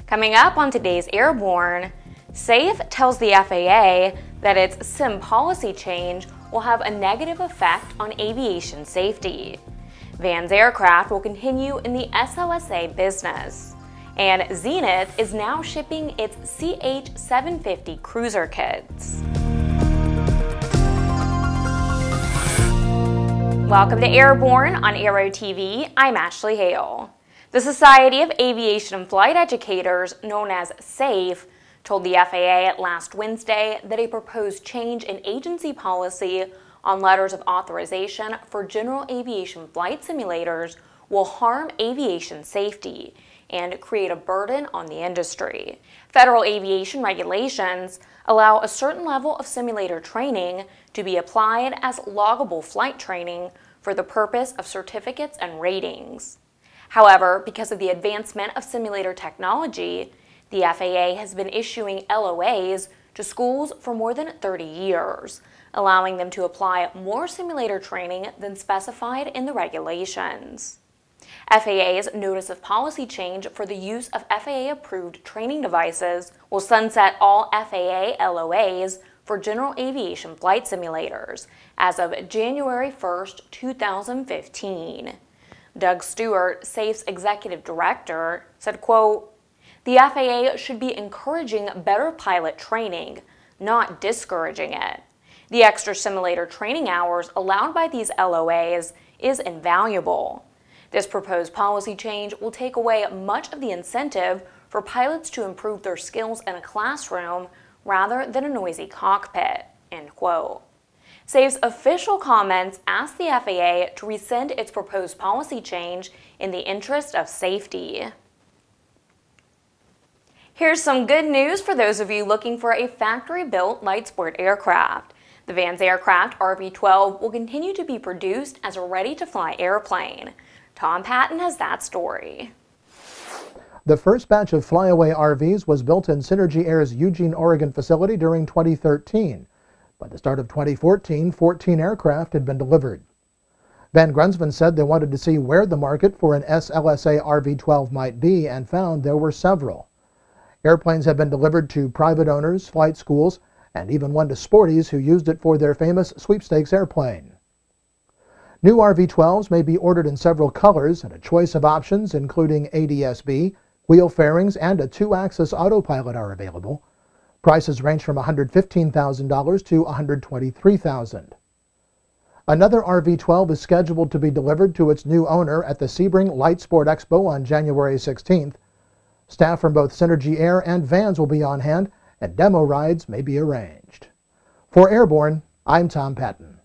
Coming up on today's Airborne, SAFE tells the FAA that its SIM policy change will have a negative effect on aviation safety. Zenith Aircraft will continue in the SLSA business. And Zenith is now shipping its CH-750 Cruzer kits. Welcome to Airborne on Aero-TV. I'm Ashley Hale. The Society of Aviation and Flight Educators, known as SAFE, told the FAA last Wednesday that a proposed change in agency policy on letters of authorization for general aviation flight simulators will harm aviation safety and create a burden on the industry. Federal aviation regulations allow a certain level of simulator training to be applied as loggable flight training for the purpose of certificates and ratings. However, because of the advancement of simulator technology, the FAA has been issuing LOAs to schools for more than 30 years, allowing them to apply more simulator training than specified in the regulations. FAA's Notice of Policy change for the use of FAA-approved training devices will sunset all FAA LOAs for general aviation flight simulators as of January 1, 2015. Doug Stewart, SAFE's executive director, said, quote, "The FAA should be encouraging better pilot training, not discouraging it. The extra simulator training hours allowed by these LOAs is invaluable. This proposed policy change will take away much of the incentive for pilots to improve their skills in a classroom rather than a noisy cockpit," end quote. SAFE's official comments asked the FAA to rescind its proposed policy change in the interest of safety. Here's some good news for those of you looking for a factory-built light sport aircraft. The Zenith Aircraft RV-12 will continue to be produced as a ready-to-fly airplane. Tom Patton has that story. The first batch of flyaway RVs was built in Synergy Air's Eugene, Oregon facility during 2013. By the start of 2014, 14 aircraft had been delivered. Van Grunsven said they wanted to see where the market for an SLSA RV-12 might be and found there were several. Airplanes have been delivered to private owners, flight schools, and even one to sporties who used it for their famous sweepstakes airplane. New RV-12s may be ordered in several colors and a choice of options including ADS-B, wheel fairings, and a 2-axis autopilot are available. Prices range from $115,000 to $123,000. Another RV-12 is scheduled to be delivered to its new owner at the Sebring Light Sport Expo on January 16th. Staff from both Synergy Air and Vans will be on hand, and demo rides may be arranged. For Airborne, I'm Tom Patton.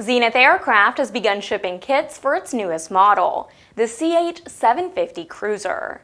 Zenith Aircraft has begun shipping kits for its newest model, the CH-750 Cruzer.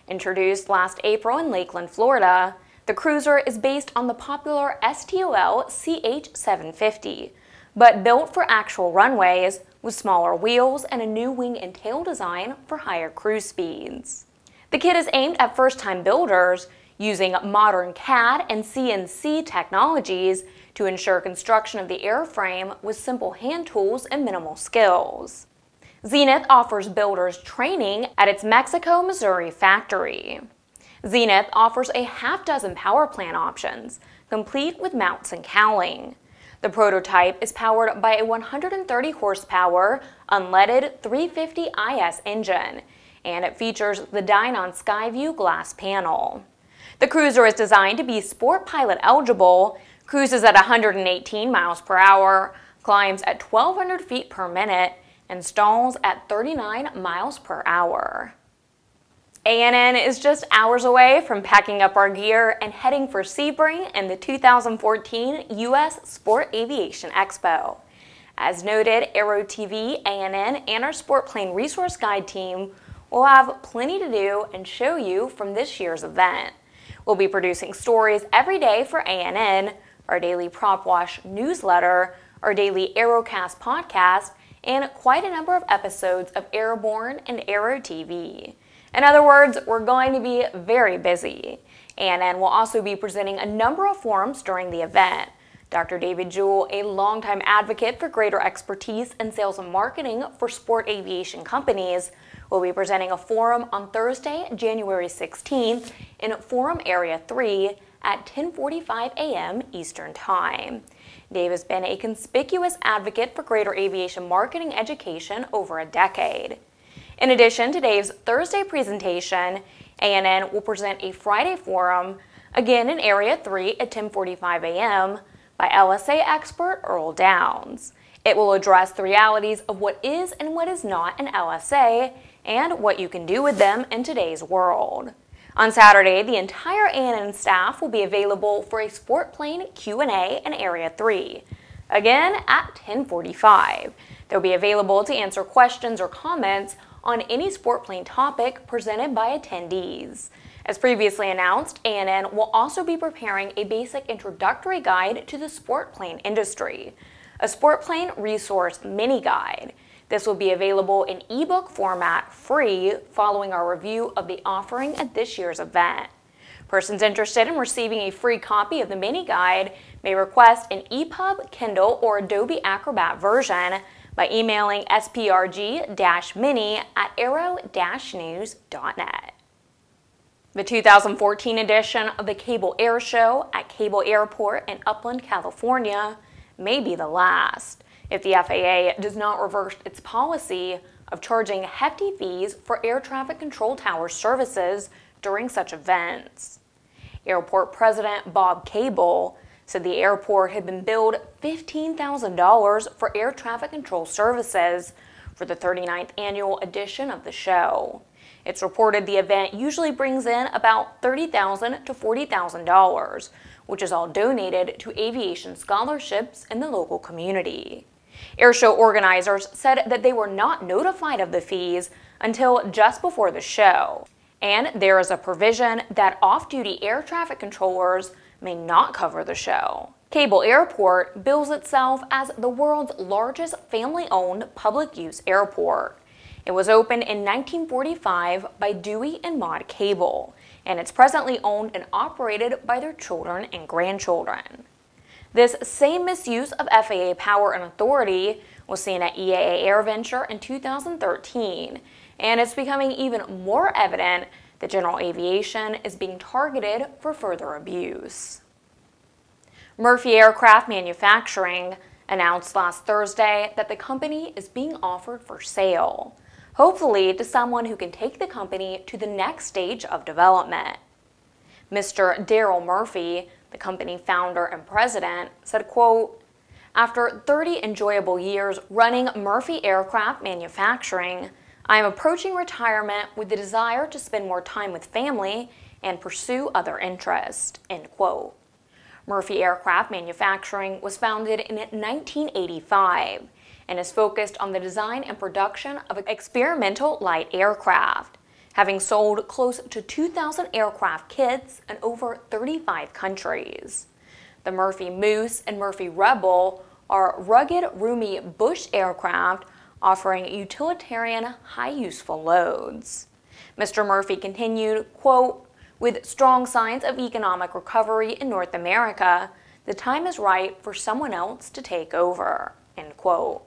Introduced last April in Lakeland, Florida, the Cruzer is based on the popular STOL CH-750, but built for actual runways with smaller wheels and a new wing and tail design for higher cruise speeds. The kit is aimed at first-time builders using modern CAD and CNC technologies to ensure construction of the airframe with simple hand tools and minimal skills. Zenith offers builders training at its Mexico, Missouri factory. Zenith offers a half-dozen power plant options, complete with mounts and cowling. The prototype is powered by a 130 horsepower unleaded 350 IS engine, and it features the Dynon Skyview glass panel. The Cruzer is designed to be sport pilot eligible, cruises at 118 miles per hour, climbs at 1,200 feet per minute, and stalls at 39 miles per hour. ANN is just hours away from packing up our gear and heading for Sebring and the 2014 U.S. Sport Aviation Expo. As noted, Aero-TV, ANN, and our Sport Plane Resource Guide team will have plenty to do and show you from this year's event. We'll be producing stories every day for ANN, our daily Prop Wash newsletter, our daily Aerocast podcast, and quite a number of episodes of Airborne and Aero-TV. In other words, we're going to be very busy. ANN will also be presenting a number of forums during the event. Dr. David Jewell, a longtime advocate for greater expertise in sales and marketing for sport aviation companies, will be presenting a forum on Thursday, January 16th in Forum Area 3 at 10:45 a.m. Eastern Time. Dave has been a conspicuous advocate for greater aviation marketing education over a decade. In addition to Dave's Thursday presentation, ANN will present a Friday forum, again in Area 3 at 10:45 a.m., by LSA expert Earl Downs. It will address the realities of what is and what is not an LSA and what you can do with them in today's world. On Saturday, the entire ANN staff will be available for a sport plane Q&A in Area 3, again at 10:45. They'll be available to answer questions or comments on any sport plane topic presented by attendees. As previously announced, ANN will also be preparing a basic introductory guide to the sport plane industry, a sport plane resource mini guide. This will be available in ebook format free following our review of the offering at this year's event. Persons interested in receiving a free copy of the mini guide may request an EPUB, Kindle, or Adobe Acrobat version by emailing sprg-mini@aero-news.net. The 2014 edition of the Cable Airshow at Cable Airport in Upland, California may be the last if the FAA does not reverse its policy of charging hefty fees for air traffic control tower services during such events. Airport President Bob Cable said the airport had been billed $15,000 for air traffic control services for the 39th annual edition of the show. It's reported the event usually brings in about $30,000 to $40,000, which is all donated to aviation scholarships in the local community. Airshow organizers said that they were not notified of the fees until just before the show, and there is a provision that off-duty air traffic controllers may not cover the show. Cable Airport bills itself as the world's largest family-owned public-use airport. It was opened in 1945 by Dewey and Maud Cable, and it's presently owned and operated by their children and grandchildren. This same misuse of FAA power and authority was seen at EAA AirVenture in 2013, and it's becoming even more evident that general aviation is being targeted for further abuse. Murphy Aircraft Manufacturing announced last Thursday that the company is being offered for sale, hopefully to someone who can take the company to the next stage of development. Mr. Daryl Murphy, the company founder and president, said, quote, "After 30 enjoyable years running Murphy Aircraft Manufacturing, I am approaching retirement with the desire to spend more time with family and pursue other interests," end quote. Murphy Aircraft Manufacturing was founded in 1985 and is focused on the design and production of experimental light aircraft, having sold close to 2,000 aircraft kits in over 35 countries. The Murphy Moose and Murphy Rebel are rugged, roomy bush aircraft offering utilitarian, high useful loads. Mr. Murphy continued, quote, "With strong signs of economic recovery in North America, the time is right for someone else to take over," end quote.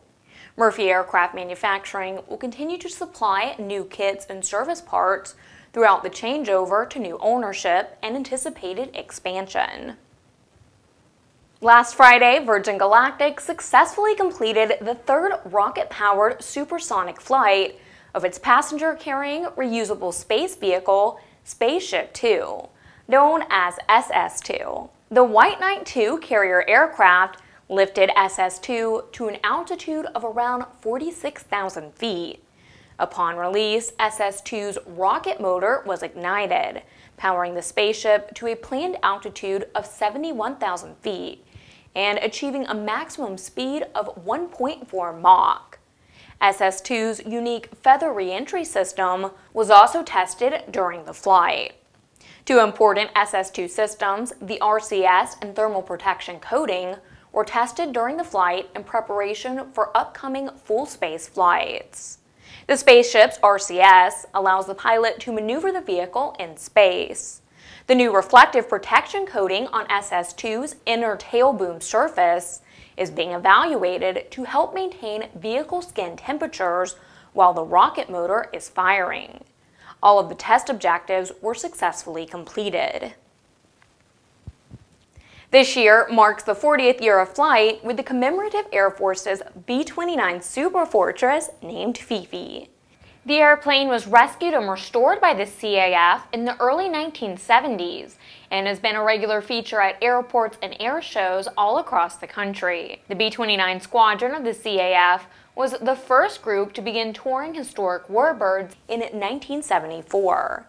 Murphy Aircraft Manufacturing will continue to supply new kits and service parts throughout the changeover to new ownership and anticipated expansion. Last Friday, Virgin Galactic successfully completed the third rocket-powered supersonic flight of its passenger-carrying reusable space vehicle, Spaceship Two, known as SS-2. The White Knight II carrier aircraft lifted SS-2 to an altitude of around 46,000 feet. Upon release, SS-2's rocket motor was ignited, powering the spaceship to a planned altitude of 71,000 feet and achieving a maximum speed of 1.4 Mach. SS-2's unique feather re-entry system was also tested during the flight. Two important SS-2 systems, the RCS and thermal protection coating, were tested during the flight in preparation for upcoming full space flights. The spaceship's RCS allows the pilot to maneuver the vehicle in space. The new reflective protection coating on SS-2's inner tail boom surface is being evaluated to help maintain vehicle skin temperatures while the rocket motor is firing. All of the test objectives were successfully completed. This year marks the 40th year of flight with the commemorative Air Force's B-29 Superfortress named Fifi. The airplane was rescued and restored by the CAF in the early 1970s and has been a regular feature at airports and air shows all across the country. The B-29 squadron of the CAF was the first group to begin touring historic warbirds in 1974.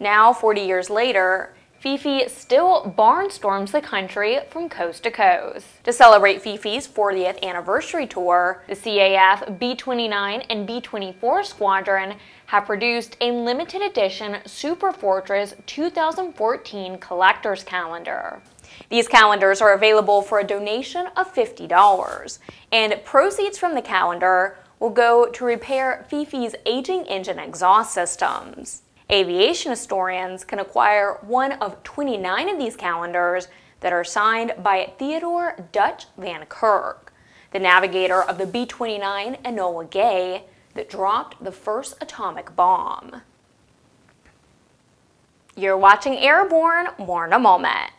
Now, 40 years later, Fifi still barnstorms the country from coast to coast. To celebrate Fifi's 40th anniversary tour, the CAF B-29 and B-24 squadron have produced a limited edition Superfortress 2014 collector's calendar. These calendars are available for a donation of $50, and proceeds from the calendar will go to repair Fifi's aging engine exhaust systems. Aviation historians can acquire one of 29 of these calendars that are signed by Theodore Dutch Van Kirk, the navigator of the B-29 Enola Gay that dropped the first atomic bomb. You're watching Airborne, more in a moment.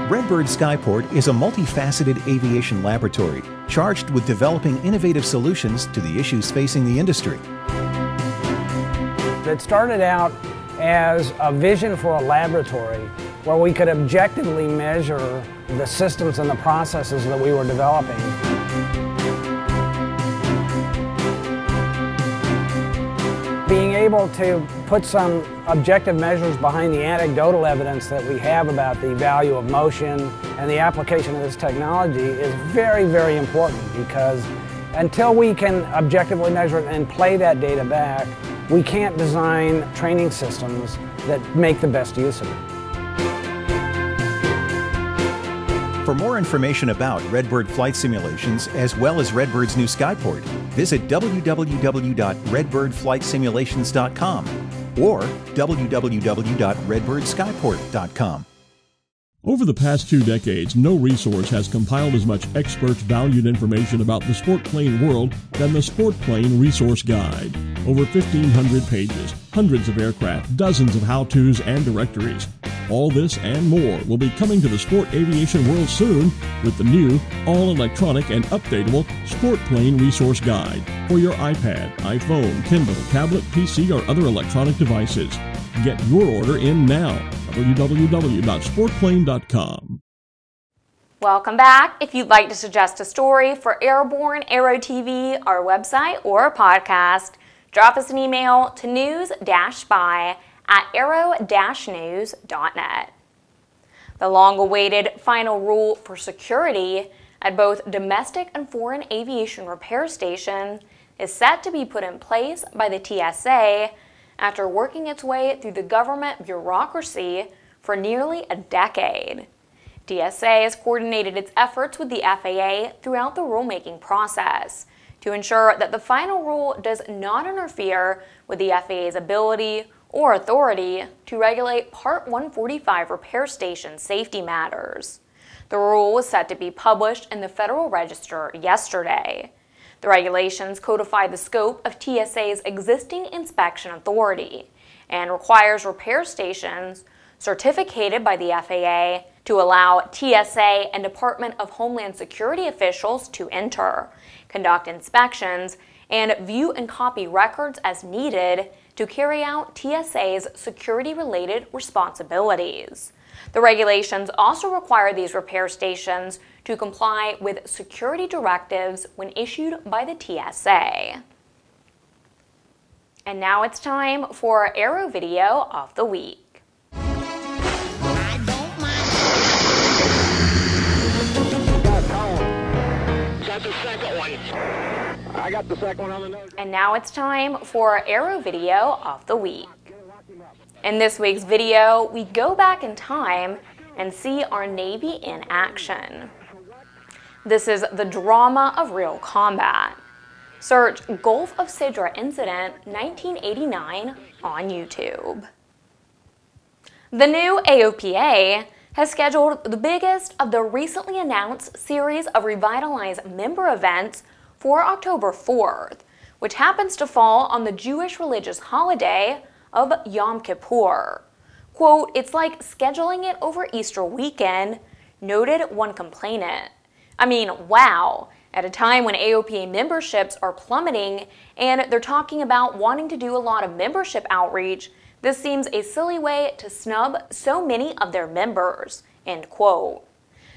Redbird Skyport is a multifaceted aviation laboratory charged with developing innovative solutions to the issues facing the industry. It started out as a vision for a laboratory where we could objectively measure the systems and the processes that we were developing. Being able to put some objective measures behind the anecdotal evidence that we have about the value of motion and the application of this technology is very, very important, because until we can objectively measure it and play that data back, we can't design training systems that make the best use of it. For more information about Redbird flight simulations, as well as Redbird's new Skyport, visit www.redbirdflightsimulations.com or www.redbirdskyport.com. Over the past 2 decades, no resource has compiled as much expert valued information about the sport plane world than the Sport Plane Resource Guide. Over 1,500 pages, hundreds of aircraft, dozens of how-tos and directories. All this and more will be coming to the sport aviation world soon with the new, all-electronic and updatable Sport Plane Resource Guide for your iPad, iPhone, Kindle, tablet, PC, or other electronic devices. Get your order in now. www.sportplane.com. Welcome back. If you'd like to suggest a story for Airborne, Aero-TV, our website, or podcast, drop us an email to news-spy@aero-news.net. The long-awaited final rule for security at both domestic and foreign aviation repair stations is set to be put in place by the TSA after working its way through the government bureaucracy for nearly a decade. TSA has coordinated its efforts with the FAA throughout the rulemaking process to ensure that the final rule does not interfere with the FAA's ability or authority to regulate Part 145 repair station safety matters. The rule was set to be published in the Federal Register yesterday. The regulations codify the scope of TSA's existing inspection authority and requires repair stations certificated by the FAA to allow TSA and Department of Homeland Security officials to enter, conduct inspections, and view and copy records as needed to carry out TSA's security-related responsibilities. The regulations also require these repair stations to comply with security directives when issued by the TSA. And now it's time for our Aero video of the week. I got the second one on the nose. And now it's time for our Aero video of the week. In this week's video, we go back in time and see our Navy in action. This is the drama of real combat. Search Gulf of Sidra Incident 1989 on YouTube. The new AOPA has scheduled the biggest of the recently announced series of revitalized member events for October 4th, which happens to fall on the Jewish religious holiday of Yom Kippur. Quote, "It's like scheduling it over Easter weekend," noted one complainant. I mean, wow. At a time when AOPA memberships are plummeting and they're talking about wanting to do a lot of membership outreach, this seems a silly way to snub so many of their members, end quote.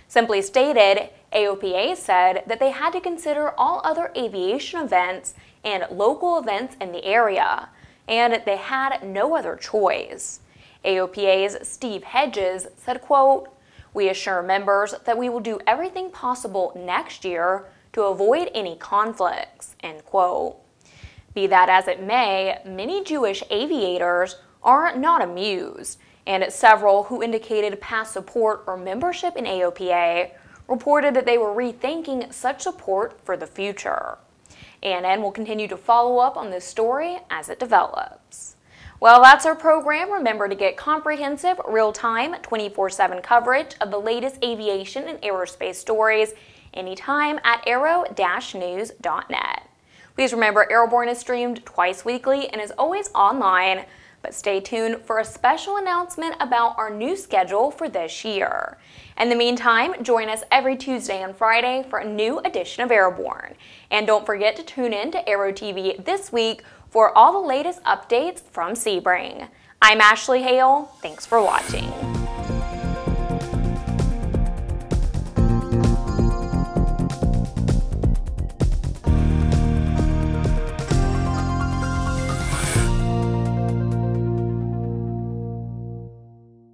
Simply stated, AOPA said that they had to consider all other aviation events and local events in the area, and they had no other choice. AOPA's Steve Hedges said, quote, "We assure members that we will do everything possible next year to avoid any conflicts," end quote. Be that as it may, many Jewish aviators are not amused, and several who indicated past support or membership in AOPA reported that they were rethinking such support for the future. ANN will continue to follow up on this story as it develops. Well, that's our program. Remember to get comprehensive, real-time, 24/7 coverage of the latest aviation and aerospace stories anytime at aero-news.net. Please remember, Airborne is streamed twice weekly and is always online, but stay tuned for a special announcement about our new schedule for this year. In the meantime, join us every Tuesday and Friday for a new edition of Airborne. And don't forget to tune in to Aero-TV this week for all the latest updates from Sebring. I'm Ashley Hale. Thanks for watching.